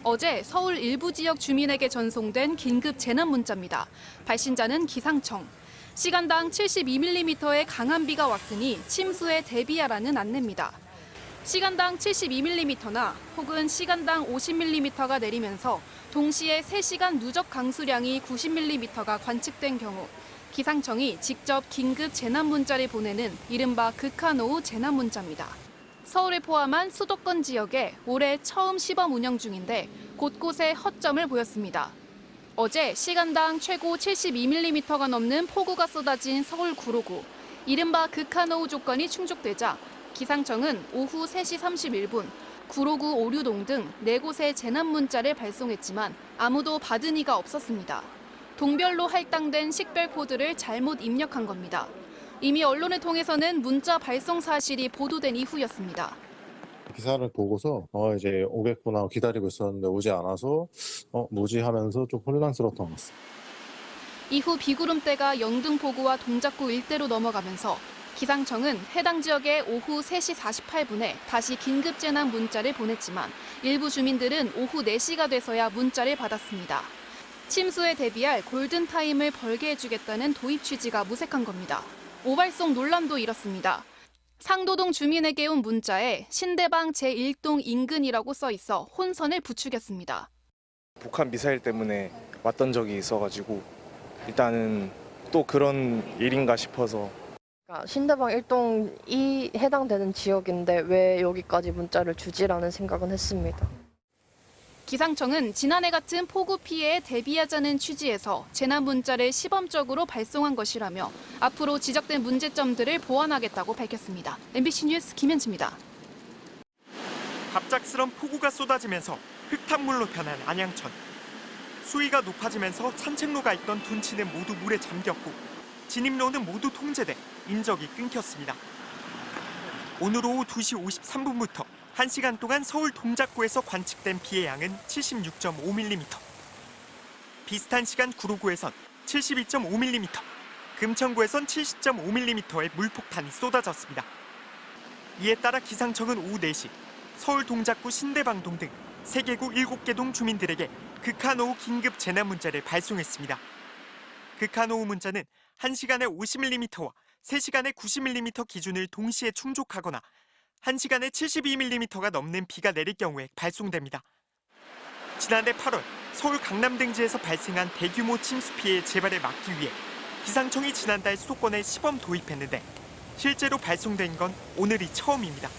어제 서울 일부 지역 주민에게 전송된 긴급 재난 문자입니다. 발신자는 기상청. 시간당 72mm의 강한 비가 왔으니 침수에 대비하라는 안내입니다. 시간당 72mm나 혹은 시간당 50mm가 내리면서 동시에 3시간 누적 강수량이 90mm가 관측된 경우 기상청이 직접 긴급 재난 문자를 보내는 이른바 극한호우 재난 문자입니다. 서울을 포함한 수도권 지역에 올해 처음 시범 운영 중인데 곳곳에 허점을 보였습니다. 어제 시간당 최고 72mm가 넘는 폭우가 쏟아진 서울 구로구. 이른바 극한호우 조건이 충족되자 기상청은 오후 3시 31분 구로구 오류동 등 4곳에 재난 문자를 발송했지만 아무도 받은 이가 없었습니다. 동별로 할당된 식별 코드를 잘못 입력한 겁니다. 이미 언론을 통해서는 문자 발송 사실이 보도된 이후였습니다. 기사를 보고서 이제 오겠구나 기다리고 있었는데 오지 않아서 뭐지 하면서 좀 혼란스러웠던 것 같습니다. 이후 비구름대가 영등포구와 동작구 일대로 넘어가면서 기상청은 해당 지역에 오후 3시 48분에 다시 긴급재난 문자를 보냈지만 일부 주민들은 오후 4시가 돼서야 문자를 받았습니다. 침수에 대비할 골든타임을 벌게 해주겠다는 도입 취지가 무색한 겁니다. 오발송 논란도 일었습니다. 상도동 주민에게 온 문자에 신대방 제1동 인근이라고 써 있어 혼선을 부추겼습니다. 북한 미사일 때문에 왔던 적이 있어가지고 일단은 또 그런 일인가 싶어서. 신대방 1동이 해당되는 지역인데 왜 여기까지 문자를 주지라는 생각은 했습니다. 기상청은 지난해 같은 폭우 피해에 대비하자는 취지에서 재난 문자를 시범적으로 발송한 것이라며 앞으로 지적된 문제점들을 보완하겠다고 밝혔습니다. MBC 뉴스 김현지입니다. 갑작스런 폭우가 쏟아지면서 흙탕물로 변한 안양천. 수위가 높아지면서 산책로가 있던 둔치는 모두 물에 잠겼고 진입로는 모두 통제돼 인적이 끊겼습니다. 오늘 오후 2시 53분부터 1시간 동안 서울 동작구에서 관측된 비의 양은 76.5mm. 비슷한 시간 구로구에선 72.5mm, 금천구에선 70.5mm의 물폭탄이 쏟아졌습니다. 이에 따라 기상청은 오후 4시 서울 동작구 신대방동 등 3개구 7개 동 주민들에게 극한호우 긴급 재난 문자를 발송했습니다. 극한호우 문자는 1시간에 50mm와 3시간에 90mm 기준을 동시에 충족하거나 1시간에 72mm가 넘는 비가 내릴 경우에 발송됩니다. 지난해 8월 서울 강남 등지에서 발생한 대규모 침수 피해의 재발을 막기 위해 기상청이 지난달 수도권에 시범 도입했는데 실제로 발송된 건 오늘이 처음입니다.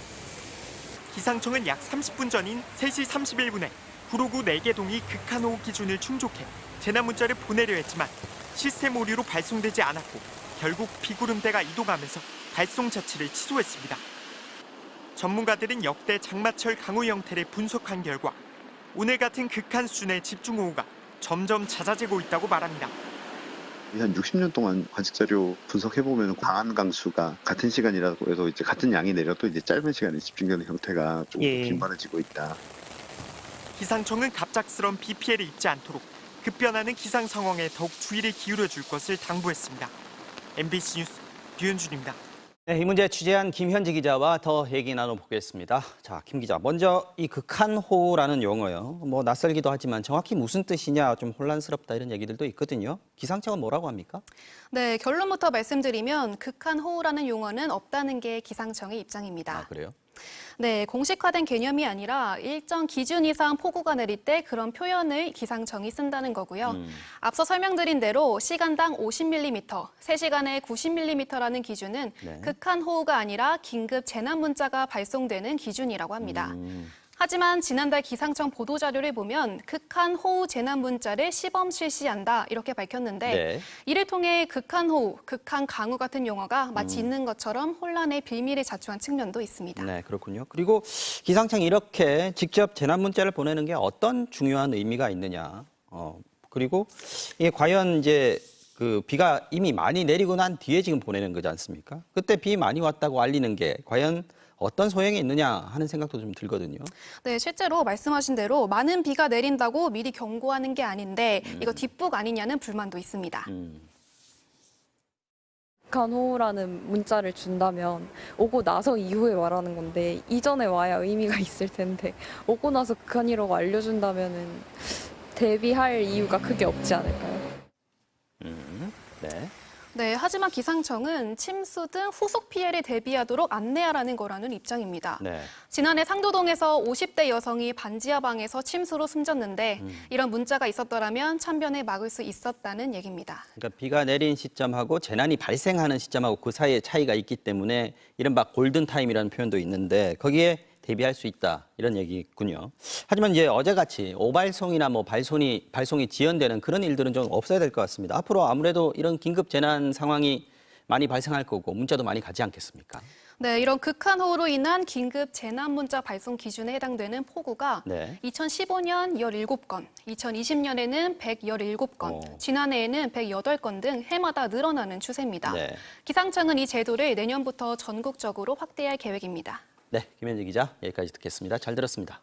기상청은 약 30분 전인 3시 31분에 구로구 4개 동이 극한호우 기준을 충족해 재난 문자를 보내려 했지만 시스템 오류로 발송되지 않았고 결국 비구름대가 이동하면서 발송 자체를 취소했습니다. 전문가들은 역대 장마철 강우 형태를 분석한 결과 오늘 같은 극한 수준의 집중호우가 점점 잦아지고 있다고 말합니다. 한 60년 동안 관측 자료 분석해보면 강한 강수가 같은 시간이라고 해서 이제 같은 양이 내려도 이제 짧은 시간에 집중되는 형태가 조금 빈번해지고 있다. 기상청은 갑작스런 비 피해를 입지 않도록 급변하는 기상 상황에 더욱 주의를 기울여 줄 것을 당부했습니다. MBC 뉴스 류현준입니다. 네, 이 문제 취재한 김현지 기자와 더 얘기 나눠보겠습니다. 자, 김 기자, 먼저 이 극한호우라는 용어요. 낯설기도 하지만 정확히 무슨 뜻이냐 좀 혼란스럽다 이런 얘기들도 있거든요. 기상청은 뭐라고 합니까? 네, 결론부터 말씀드리면 극한호우라는 용어는 없다는 게 기상청의 입장입니다. 아, 그래요? 네, 공식화된 개념이 아니라 일정 기준 이상 폭우가 내릴 때 그런 표현을 기상청이 쓴다는 거고요. 앞서 설명드린 대로 시간당 50mm, 3시간에 90mm라는 기준은 극한호우가 아니라 긴급 재난 문자가 발송되는 기준이라고 합니다. 하지만 지난달 기상청 보도자료를 보면 극한호우 재난 문자를 시범 실시한다 이렇게 밝혔는데 이를 통해 극한호우, 극한강우 같은 용어가 마치 있는 것처럼 혼란의 빌미를 자초한 측면도 있습니다. 네, 그렇군요. 그리고 기상청이 이렇게 직접 재난 문자를 보내는 게 어떤 중요한 의미가 있느냐. 그리고 이게 과연 이제 그 비가 이미 많이 내리고 난 뒤에 지금 보내는 거지 않습니까? 그때 비 많이 왔다고 알리는 게 과연 어떤 소용이 있느냐 하는 생각도 좀 들거든요. 네, 실제로 말씀하신 대로 많은 비가 내린다고 미리 경고하는 게 아닌데 이거 뒷북 아니냐는 불만도 있습니다. 극한호우라는 문자를 준다면 오고 나서 이후에 말하는 건데 이전에 와야 의미가 있을 텐데 오고 나서 극한이라고 알려준다면은 대비할 이유가 크게 없지 않을까요? 네. 네, 하지만 기상청은 침수 등 후속 피해를 대비하도록 안내하라는 거라는 입장입니다. 네. 지난해 상도동에서 50대 여성이 반지하 방에서 침수로 숨졌는데 이런 문자가 있었더라면 참변을 막을 수 있었다는 얘기입니다. 그러니까 비가 내린 시점하고 재난이 발생하는 시점하고 그 사이에 차이가 있기 때문에 이른바 골든타임이라는 표현도 있는데 거기에 대비할 수 있다 이런 얘기군요. 하지만 이제 어제같이 오발송이나 뭐 발송이 지연되는 그런 일들은 좀 없어야 될 것 같습니다. 앞으로 아무래도 이런 긴급 재난 상황이 많이 발생할 거고 문자도 많이 가지 않겠습니까? 네, 이런 극한호우로 인한 긴급 재난 문자 발송 기준에 해당되는 폭우가 네. 2015년 17건, 2020년에는 117건, 지난해에는 108건 등 해마다 늘어나는 추세입니다. 네. 기상청은 이 제도를 내년부터 전국적으로 확대할 계획입니다. 네, 김현지 기자 여기까지 듣겠습니다. 잘 들었습니다.